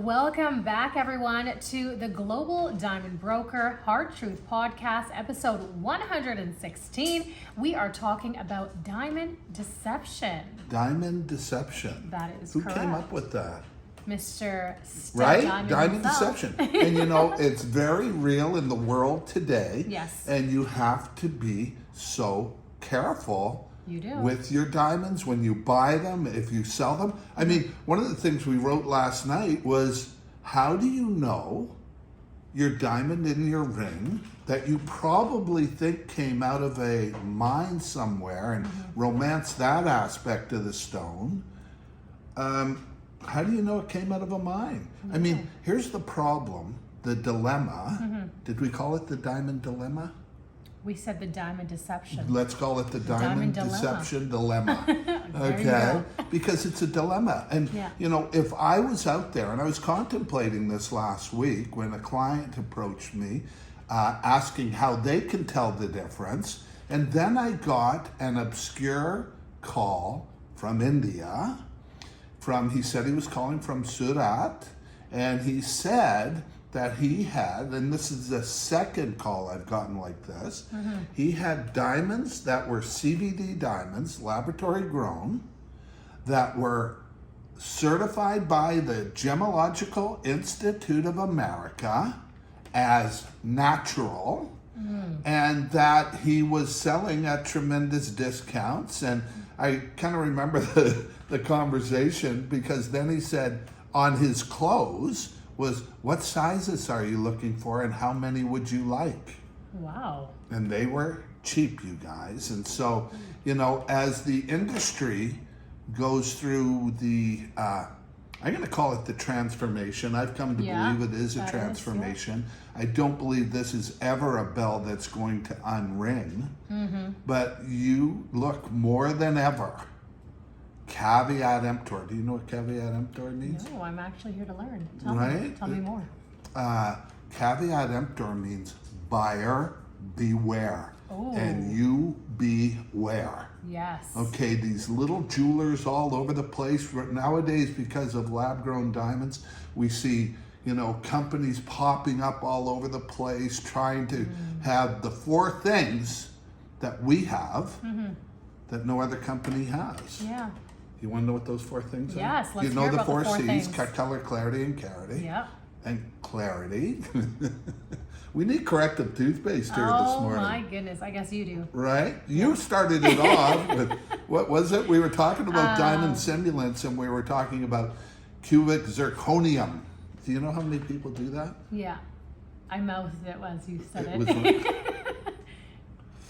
Welcome back, everyone, to the Global Diamond Broker Hard Truth Podcast, episode 116. We are talking about diamond deception. Diamond deception. That is Who correct. came up with that? Mr. Right? Diamond himself. Deception. And it's very real in the world today. Yes. And you have to be so careful. You do. With your diamonds, when you buy them, if you sell them. I mean, one of the things we wrote last night was, how do you know your diamond in your ring that you probably think came out of a mine somewhere and romance that aspect of the stone? How do you know it came out of a mine? I mean, here's the problem, the dilemma. Did we call it the diamond dilemma? We said the diamond deception. Let's call it the diamond deception dilemma. Okay? Because it's a dilemma. And, if I was out there, and I was contemplating this last week when a client approached me asking how they can tell the difference, and then I got an obscure call from India. He said he was calling from Surat, and he said that he had, and this is the second call I've gotten like this, he had diamonds that were CVD diamonds, laboratory grown, that were certified by the Gemological Institute of America as natural, and that he was selling at tremendous discounts. And I kind of remember the conversation, because then he said on his clothes was, what sizes are you looking for and how many would you like? Wow. And they were cheap, you guys. And so, as the industry goes through the, I'm going to call it the transformation. I've come to believe it is a transformation. I don't believe this is ever a bell that's going to unring. But you look more than ever. Caveat emptor. Do you know what caveat emptor means? No, I'm actually here to learn. Tell me more. Caveat emptor means buyer beware. Oh. And you beware. Yes. Okay, these little jewelers all over the place. Nowadays, because of lab-grown diamonds, we see, companies popping up all over the place trying to have the four things that we have that no other company has. Yeah. You want to know what those four things are? Yes, let's You know hear the about four the four C's, things. color, clarity, and clarity. Yep. And clarity. We need corrective toothpaste here this morning. Oh my goodness, I guess you do. Right? You started it off with, what was it? We were talking about diamond simulants, and we were talking about cubic zirconium. Do you know how many people do that? Yeah. I mouthed it once you said it. Was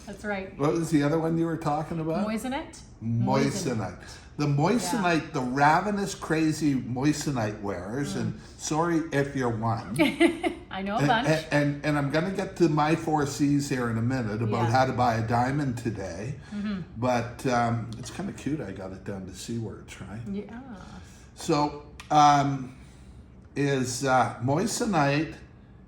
That's right. What was the other one you were talking about? Moissanite? Moissanite. The moissanite, the ravenous, crazy moissanite wearers, and sorry if you're one. I know a bunch. And I'm going to get to my four C's here in a minute about how to buy a diamond today. But it's kind of cute. I got it down to C words, right? Yeah. So, moissanite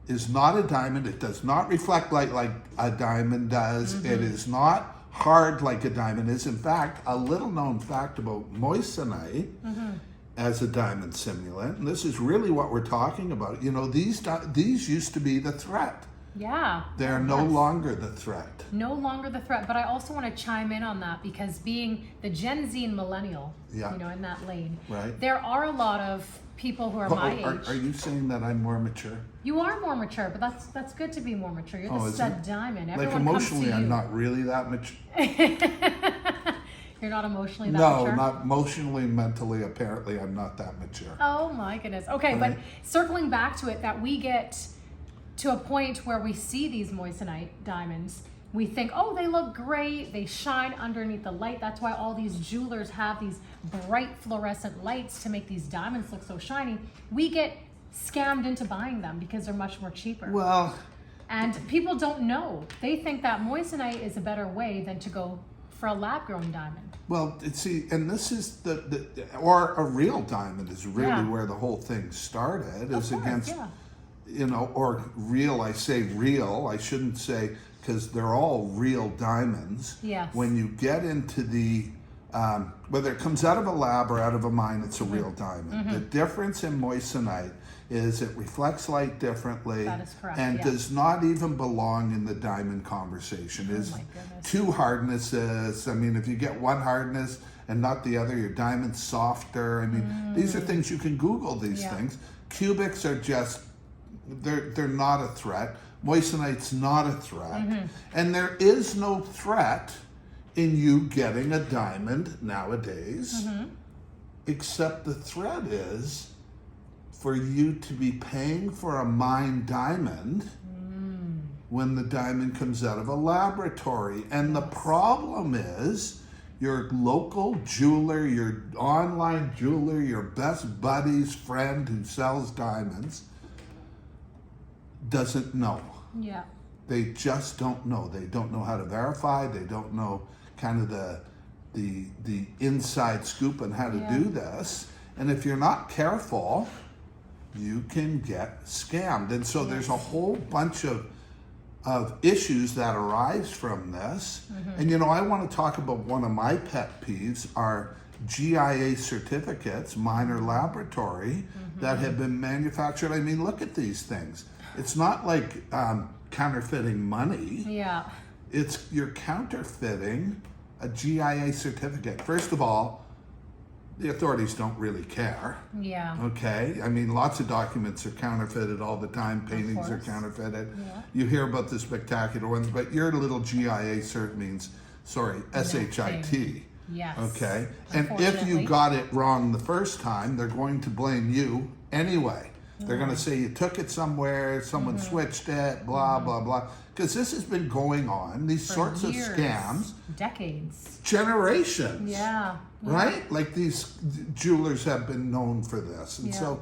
is not a diamond. It does not reflect light like a diamond does. It is not hard like a diamond is. In fact, a little known fact about moissanite as a diamond simulant, and this is really what we're talking about. These used to be the threat. Yeah. They're no longer the threat. No longer the threat. But I also want to chime in on that, because being the Gen Z and millennial, in that lane, Right. there are a lot of people who are my age. Are you saying that I'm more mature? You are more mature, but that's good to be more mature. You're the stud diamond. Everyone emotionally, comes to you. I'm not really that mature. You're not emotionally that mature? No, not emotionally, mentally, apparently I'm not that mature. Oh my goodness. Okay, Right. but circling back to it, that we get to a point where we see these moissanite diamonds, we think, oh, they look great, they shine underneath the light. That's why all these jewelers have these bright fluorescent lights to make these diamonds look so shiny. We get scammed into buying them because they're much more cheaper. Well, and people don't know. They think that moissanite is a better way than to go for a lab-grown diamond. Well, see, and this is or a real diamond is really where the whole thing started, or real, I say real, I shouldn't say, because they're all real diamonds. Yes. When you get into the, whether it comes out of a lab or out of a mine, it's a real diamond. The difference in moissanite is it reflects light differently. That is correct, and yeah. does not even belong in the diamond conversation. Oh Is my goodness. two hardnesses. I mean, if you get one hardness and not the other, your diamond's softer. I mean, these are things you can Google these things. Cubics are just, they're not a threat. Moissanite's not a threat. And there is no threat in you getting a diamond nowadays, except the threat is for you to be paying for a mined diamond when the diamond comes out of a laboratory. And the problem is your local jeweler, your online jeweler, your best buddy's friend who sells diamonds doesn't know. Yeah. They just don't know. They don't know how to verify. They don't know kind of the inside scoop on how to do this. And if you're not careful, you can get scammed. And so there's a whole bunch of issues that arise from this. And you know, I want to talk about one of my pet peeves are GIA certificates, minor laboratory, that have been manufactured. I mean, look at these things. It's not like counterfeiting money. Yeah. It's you're counterfeiting a GIA certificate. First of all, the authorities don't really care. Yeah. Okay? I mean, lots of documents are counterfeited all the time. Paintings are counterfeited. Yeah. You hear about the spectacular ones, but your little GIA cert means, SHIT. Yes. Okay? And if you got it wrong the first time, they're going to blame you anyway. They're going to say you took it somewhere, someone switched it, blah, blah, blah. Because this has been going on, these sorts of scams. Decades. Generations. Yeah. Right? Like these jewelers have been known for this. And so,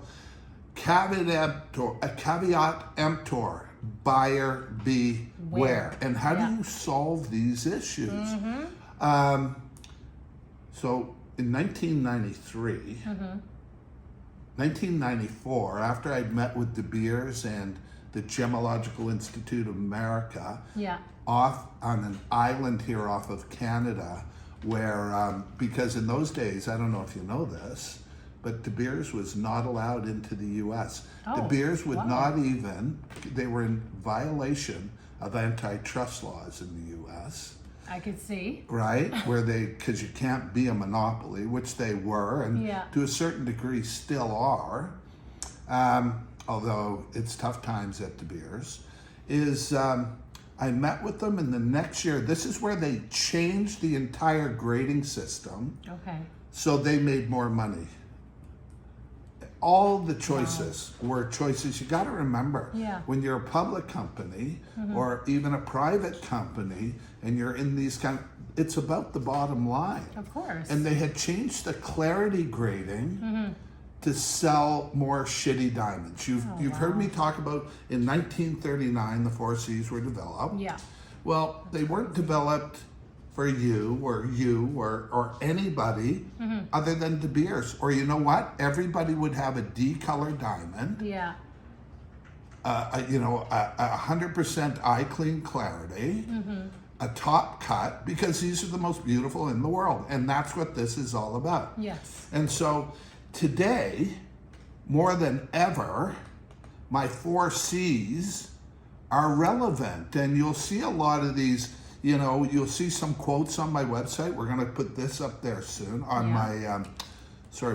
caveat emptor, buyer beware. And how do you solve these issues? So, in 1993... 1994, after I'd met with De Beers and the Gemological Institute of America, off on an island here off of Canada, where, because in those days, I don't know if you know this, but De Beers was not allowed into the U.S. De Beers would not even, they were in violation of antitrust laws in the U.S. I could see. Right? Where because you can't be a monopoly, which they were, and to a certain degree still are, although it's tough times at De Beers, I met with them, and the next year, this is where they changed the entire grading system. Okay. So they made more money. All the choices were choices. You got to remember, when you're a public company or even a private company, and you're in these it's about the bottom line. Of course. And they had changed the clarity grading to sell more shitty diamonds. You've heard me talk about in 1939 the 4 C's were developed. Yeah. Well, they weren't developed for you or anybody other than De Beers. Or you know what? Everybody would have a D-color diamond. Yeah. 100% eye clean clarity, a top cut, because these are the most beautiful in the world. And that's what this is all about. Yes. And so today, more than ever, my 4 C's are relevant. And you'll see a lot of these. You'll see some quotes on my website. We're going to put this up there soon on my,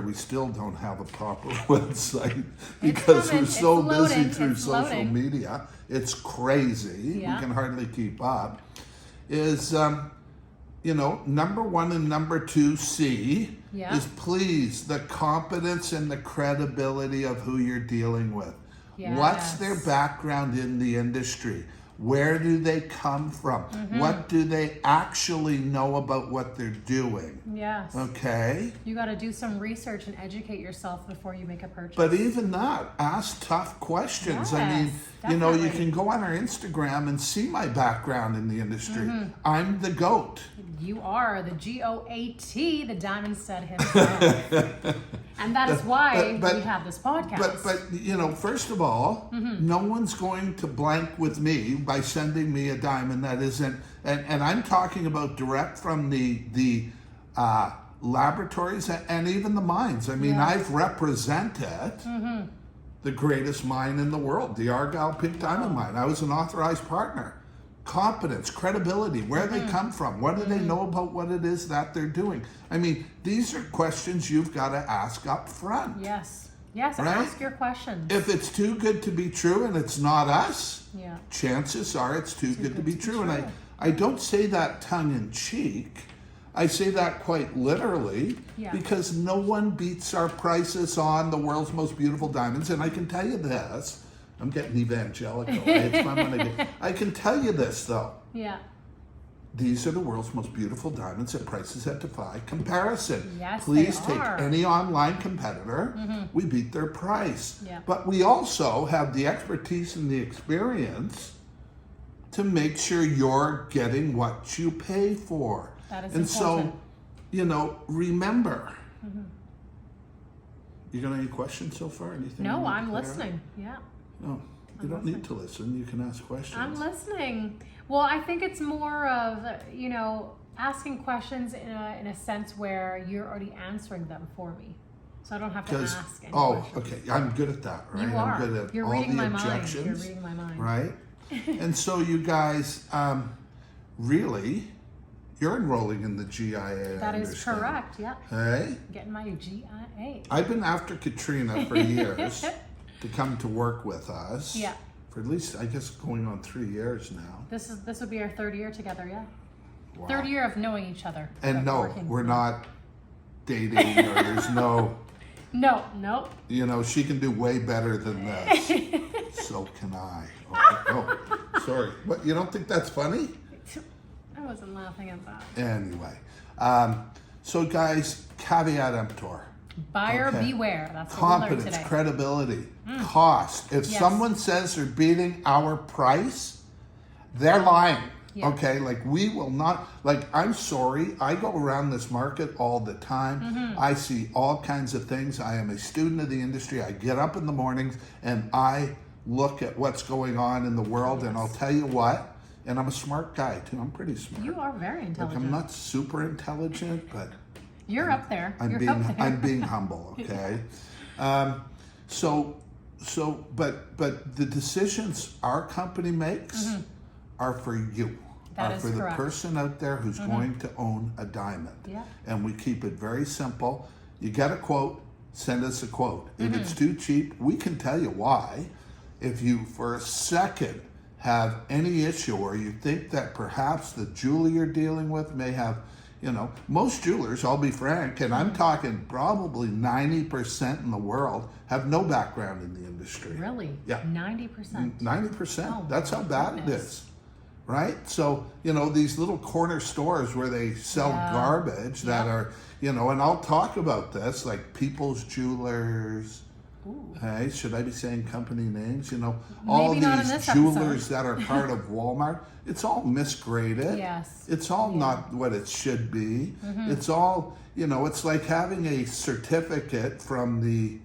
we still don't have a proper website because we're so busy through social media. It's crazy. We can hardly keep up. Is, number 1 and number 2 C is please the competence and the credibility of who you're dealing with. Yes. What's their background in the industry? Where do they come from? What do they actually know about what they're doing? Yes. Okay? You got to do some research and educate yourself before you make a purchase. But even that, ask tough questions. Yes, I mean, definitely. You can go on our Instagram and see my background in the industry. I'm the GOAT. You are the GOAT, the diamond stud himself. And that is why we have this podcast. But first of all, no one's going to blank with me by sending me a diamond that isn't, and I'm talking about direct from the laboratories and even the mines. I mean, I've represented the greatest mine in the world, the Argyle Pink Diamond Mine. I was an authorized partner. Competence, credibility, where they come from, what do they know about what it is that they're doing? I mean, these are questions you've got to ask up front. Yes. Yes, right? Ask your questions. If it's too good to be true and it's not us, yeah, chances are it's too good to be true. And I don't say that tongue in cheek. I say that quite literally because no one beats our prices on the world's most beautiful diamonds. And I can tell you this, I'm getting evangelical. It's fun when I can tell you this though. Yeah. These are the world's most beautiful diamonds at prices that defy comparison. Yes, Please they take are. any online competitor. We beat their price. Yeah. But we also have the expertise and the experience to make sure you're getting what you pay for. That is and important. so, you know, remember. You got any questions so far? Anything? No, I'm listening. Yeah. No, you don't need to listen. You can ask questions. I'm listening. Well, I think it's more of, you know, asking questions in a sense where you're already answering them for me. So I don't have to ask any questions. Okay. I'm good at that, right? You are. I'm good at You're all reading the my objections. mind. You're reading my mind. Right? And so you guys, really, you're enrolling in the GIA. That is correct, yeah. Hey? Getting my GIA. I've been after Katriina for years to come to work with us. Yeah. For at least, I guess, going on 3 years now. This would be our third year together, yeah. Wow. Third year of knowing each other. And no, working. we're not dating or there's no... No. You know, she can do way better than this. So can I. Oh, sorry. What, you don't think that's funny? I wasn't laughing at that. Anyway. So guys, caveat emptor. Buyer beware. That's what we learned Competence, today. credibility, cost. If someone says they're beating our price, they're lying. Yeah. Okay, like we will not, like I'm sorry, I go around this market all the time. I see all kinds of things. I am a student of the industry. I get up in the mornings and I look at what's going on in the world, and I'll tell you what, and I'm a smart guy too. I'm pretty smart. You are very Like, intelligent. I'm not super intelligent, but You're up there. I'm being humble, okay? But the decisions our company makes are for you. That are is for the correct. person out there who's going to own a diamond. Yeah. And we keep it very simple. You get a quote, send us a quote. If it's too cheap, we can tell you why. If you, for a second, have any issue or you think that perhaps the jeweler you're dealing with may have, you know, most jewelers, I'll be frank, and I'm talking probably 90% in the world, have no background in the industry. Really? Yeah. 90%. 90%. Oh, That's how bad it is. Right? So, you know, these little corner stores where they sell garbage that are, you know, and I'll talk about this, like People's Jewelers. Ooh. Hey, should I be saying company names? You know, all Maybe not in these this jewelers that are part of Walmart, it's all misgraded. Yes. It's all not what it should be. It's all, you know, it's like having a certificate from the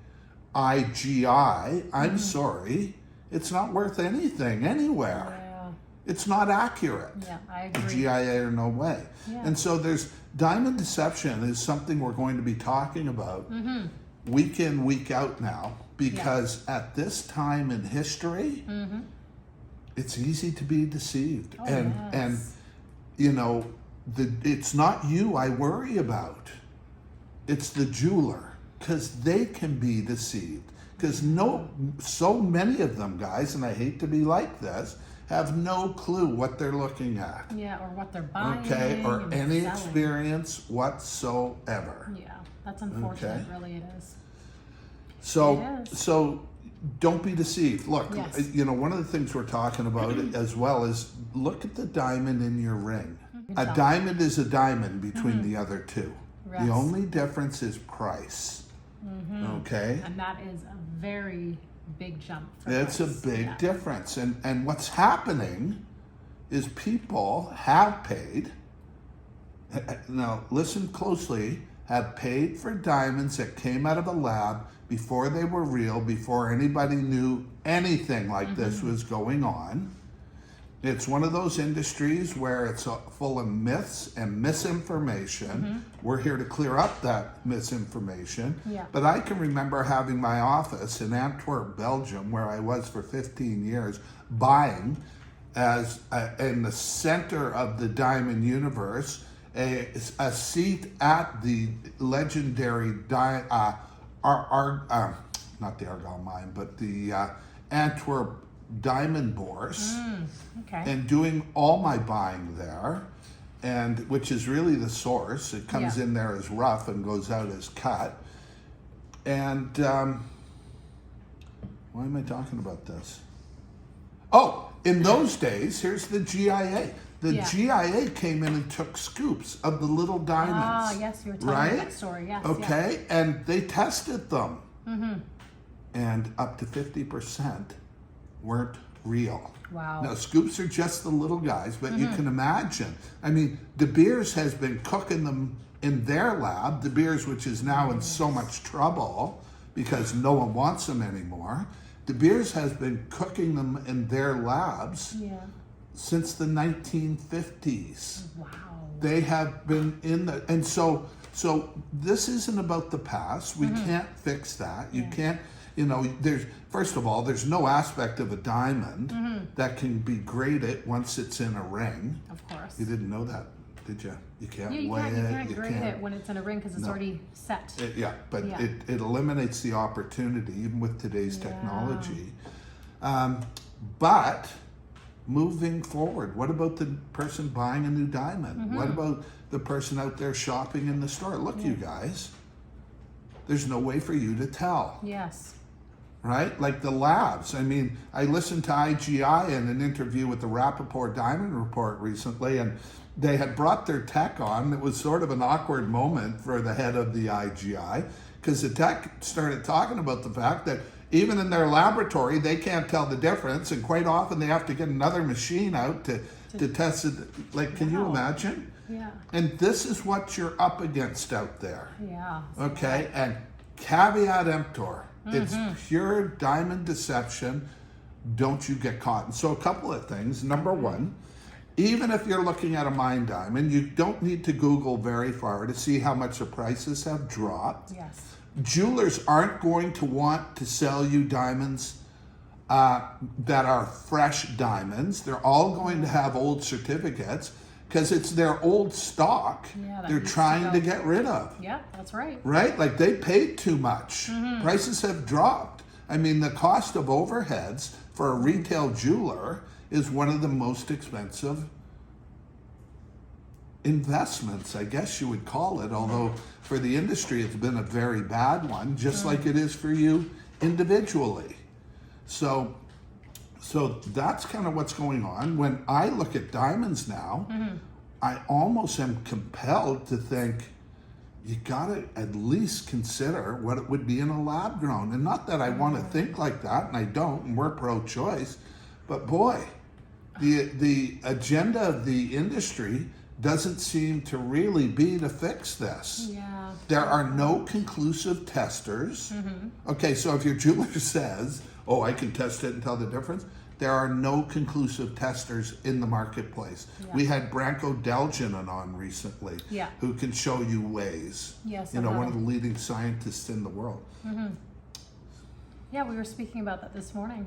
IGI. I'm sorry. It's not worth anything anywhere. Yeah. It's not accurate. Yeah, I The agree. GIA or no way. Yeah. And so there's diamond deception is something we're going to be talking about week in, week out now, because at this time in history, it's easy to be deceived. Oh, and yes. you know, it's not you I worry about. It's the jeweler, because they can be deceived. Because so many of them, guys, and I hate to be like this, have no clue what they're looking at. Yeah, or what they're buying. Okay, or and any selling. experience whatsoever. Yeah, that's unfortunate. Okay. Really, it is. So, It is. so don't be deceived. Look, Yes. you know, one of the things we're talking about as well is look at the diamond in your ring. A Good diamond is a diamond between the other two. Yes. The only difference is price. Okay? And that is a very big jump. For It's a price. big difference. And what's happening is people have paid, now listen closely, have paid for diamonds that came out of a lab before they were real, before anybody knew anything like this was going on. It's one of those industries where it's full of myths and misinformation. We're here to clear up that misinformation. Yeah. But I can remember having my office in Antwerp, Belgium, where I was for 15 years, buying as in the center of the diamond universe, a seat at the legendary not the Argyle mine, but the Antwerp Diamond Bourse, Okay. and doing all my buying there, and which is really the source. It comes in there as rough and goes out as cut. And why am I talking about this? Oh, in those days, here's the GIA. The GIA came in and took scoops of the little diamonds. Ah, yes, you were telling me that story. Yes. Okay, and they tested them, and up to 50% weren't real. Wow. Now, scoops are just the little guys, but you can imagine. I mean, De Beers has been cooking them in their lab. De Beers, which is now in so much trouble because no one wants them anymore. De Beers has been cooking them in their labs since the 1950s. Wow. They have been in the, and so this isn't about the past. We can't fix that. You can't, you know, there's, first of all, there's no aspect of a diamond that can be graded once it's in a ring. Of course. You didn't know that, did you? You can't You weigh can't it. grade it when it's in a ring because it's already set. But it eliminates the opportunity, even with today's technology. But moving forward, what about the person buying a new diamond? What about the person out there shopping in the store? Look, you guys, there's no way for you to tell. Yes. Right? Like the labs. I mean, I listened to IGI in an interview with the Rappaport Diamond Report recently, and they had brought their tech on. It was sort of an awkward moment for the head of the IGI, because the tech started talking about the fact that even in their laboratory, they can't tell the difference, and quite often they have to get another machine out to test it. Like, can you imagine? Yeah. And this is what you're up against out there. Yeah. Okay, and caveat emptor. It's pure diamond deception. Don't you get caught. And so a couple of things. Number one, even if you're looking at a mine diamond, you don't need to Google very far to see how much the prices have dropped. Yes. Jewelers aren't going to want to sell you diamonds that are fresh diamonds. They're all going to have old certificates because it's their old stock they're trying to get rid of. Yeah, that's right. Right? Like they paid too much. Prices have dropped. I mean, the cost of overheads for a retail jeweler is one of the most expensive investments, I guess you would call it, although for the industry it's been a very bad one, just like it is for you individually. So that's kind of what's going on. When I look at diamonds now, I almost am compelled to think you gotta at least consider what it would be in a lab grown. And not that I want to think like that, and I don't, and we're pro-choice, but boy, the agenda of the industry doesn't seem to really be to fix this. Yeah. There are no conclusive testers. Okay, so if your jeweler says, oh, I can test it and tell the difference, there are no conclusive testers in the marketplace. We had Branko Delgin on recently, who can show you ways. Yes, you know, one of the leading scientists in the world. Yeah, we were speaking about that this morning.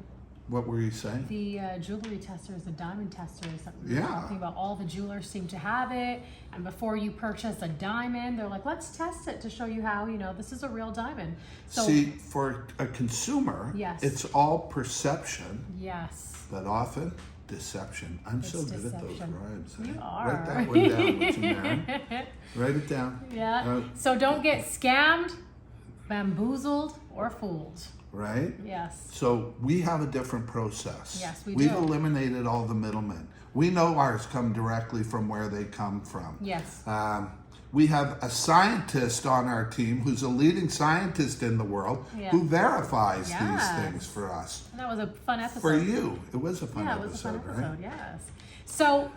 What were you saying? The jewelry testers, the diamond testers that we were talking about. All the jewelers seem to have it, and before you purchase a diamond, they're like, let's test it to show you how, you know, this is a real diamond. So, see, for a consumer, it's all perception. Yes. But often deception. I'm so good at those rhymes. You are. Write that one down, what's in there? Write it down. Yeah. So don't get scammed, bamboozled, or fooled. Right? Yes. So we have a different process. Yes, we do. We've eliminated all the middlemen. We know ours come directly from where they come from. Yes. We have a scientist on our team who's a leading scientist in the world who verifies these things for us. And that was a fun episode. For you. It was a fun episode. Yeah, it was a fun episode, right? yes. So,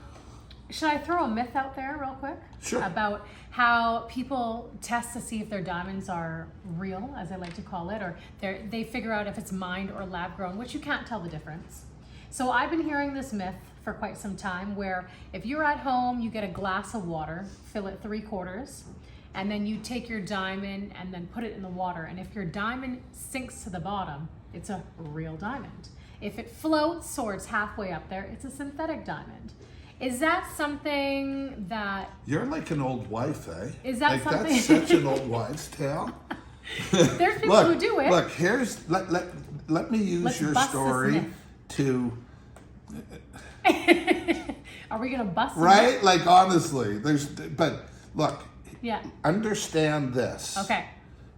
should I throw a myth out there real quick? Sure. About how people test to see if their diamonds are real, as I like to call it, or they figure out if it's mined or lab grown, which you can't tell the difference. So I've been hearing this myth for quite some time where if you're at home, you get a glass of water, fill it 3/4, and then you take your diamond and then put it in the water. And if your diamond sinks to the bottom, it's a real diamond. If it floats or it's halfway up there, it's a synthetic diamond. Is that something that... You're like an old wife, eh? Is that like, something... That's such an old wife tale. There's people who do it. Look, let me use your story to... Are we going to bust Right? Like, honestly, but look, yeah. Understand this. Okay.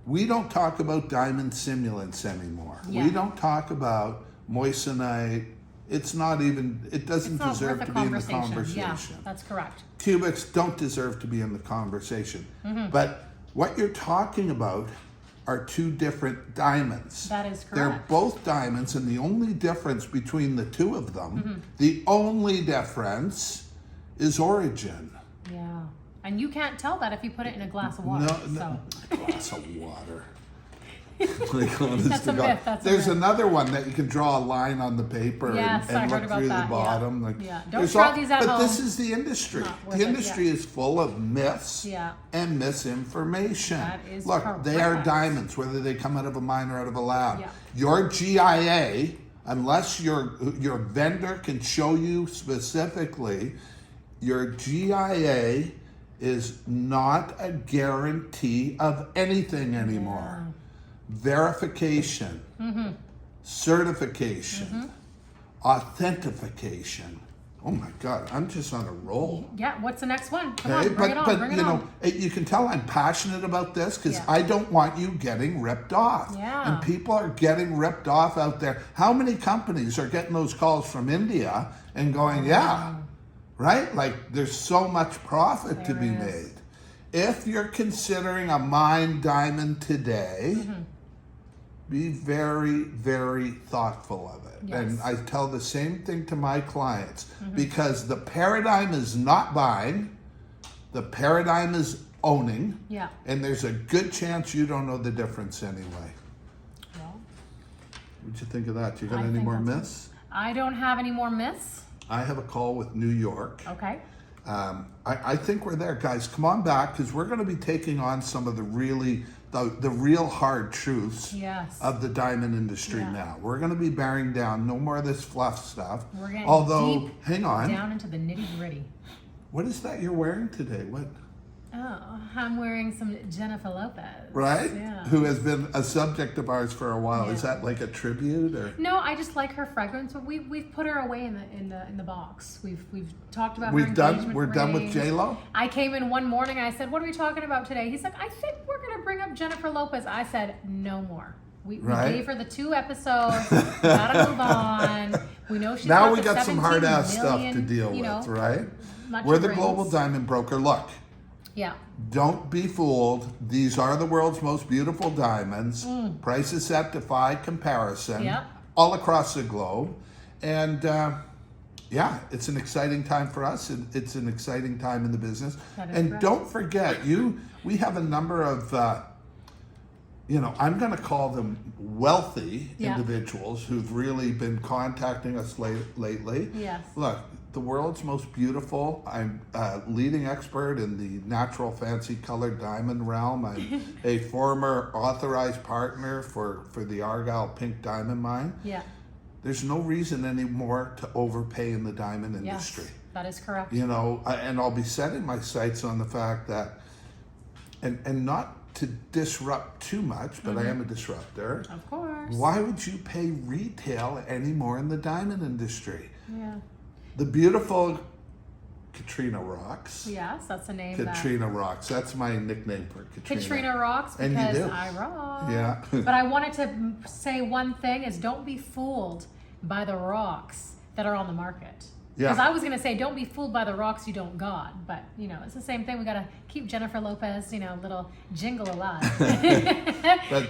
We don't talk about diamond simulants anymore. Yeah. We don't talk about moissanite. It doesn't deserve to be in the conversation. Yeah, that's correct. Cubics don't deserve to be in the conversation. Mm-hmm. But what you're talking about are two different diamonds. That is correct. They're both diamonds, and the only difference between the two of them, the only difference is origin. Yeah. And you can't tell that if you put it in a glass of water. No, glass of water. Like, honest that's to a God. myth. That's There's a myth. another one that you can draw a line on the paper and look through the bottom. Yeah. Like, yeah. Don't try these at home. But this is the industry. The industry is full of myths and misinformation. That is Look, correct. they are diamonds, whether they come out of a mine or out of a lab. Yeah. Your GIA, unless your vendor can show you specifically, your GIA is not a guarantee of anything anymore. Yeah. Verification, certification, authentication. Oh my God, I'm just on a roll. Yeah, what's the next one? Come on, bring it on, bring it on. You can tell I'm passionate about this because I don't want you getting ripped off. Yeah. And people are getting ripped off out there. How many companies are getting those calls from India and going, right? Like, there's so much profit to be made. If you're considering a mined diamond today, be very, very thoughtful of it. Yes. And I tell the same thing to my clients because the paradigm is not buying, the paradigm is owning, and there's a good chance you don't know the difference anyway. Well, What'd you think of that? You got any more myths? I don't have any more myths. I have a call with New York. Okay. I think we're there, guys. Come on back because we're going to be taking on some of the real hard truths of the diamond industry now. We're going to be bearing down. No more of this fluff stuff. We're getting deep hang on. down into the nitty-gritty. What is that you're wearing today? What? Oh, I'm wearing some Jennifer Lopez. Right? Yeah. Who has been a subject of ours for a while. Yeah. Is that like a tribute or? No, I just like her fragrance. But we've put her away in the box. We've talked about We're her done. engagement We're done with ring. J-Lo. I came in one morning. I said, "What are we talking about today?" He's like, "I think we're gonna bring up Jennifer Lopez." I said, "No more. We gave her the 2 episodes. Gotta move on. We know she's now got we got some hard ass stuff to deal with, right? We're the global diamond broker. Look. Yeah. Don't be fooled. These are the world's most beautiful diamonds. Prices set defy comparison all across the globe. And it's an exciting time for us. It's an exciting time in the business. And don't forget, we have a number of, I'm going to call them wealthy individuals who've really been contacting us lately. Yes. Look, the world's most beautiful. I'm a leading expert in the natural fancy colored diamond realm. I'm a former authorized partner for the Argyle Pink Diamond Mine. Yeah. There's no reason anymore to overpay in the diamond industry. Yes, that is correct. And I'll be setting my sights on the fact that, and not to disrupt too much, but I am a disruptor. Of course. Why would you pay retail anymore in the diamond industry? Yeah. The beautiful Katriina rocks. Yes, that's the name. Katriina rocks. That's my nickname for Katriina. Katriina rocks because I rock. Yeah. But I wanted to say one thing is don't be fooled by the rocks that are on the market. Yeah. Because I was going to say don't be fooled by the rocks you don't got. But, it's the same thing. We got to keep Jennifer Lopez, little jingle alive.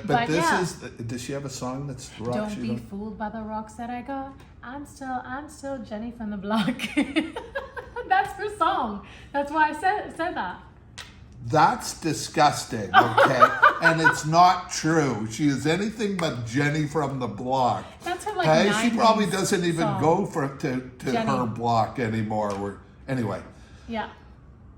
but this is, does she have a song that's rocks? Don't be fooled by the rocks that I got. I'm still Jenny from the block. That's her song. That's why I said that. That's disgusting, okay? and it's not true. She is anything but Jenny from the block. That's her like Okay, she 90s probably doesn't even song. go to Jenny. her block anymore. Anyway, Yeah.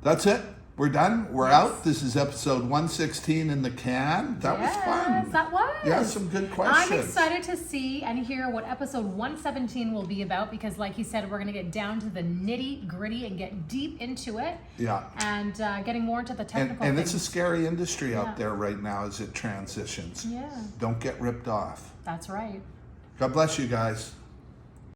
that's it. We're done. We're out. This is episode 116 in the can. That was fun. That was. Yeah, some good questions. I'm excited to see and hear what episode 117 will be about because, like you said, we're going to get down to the nitty gritty and get deep into it. Yeah. And getting more into the technical And things. it's a scary industry Yeah. out there right now as it transitions. Yeah. Don't get ripped off. That's right. God bless you guys.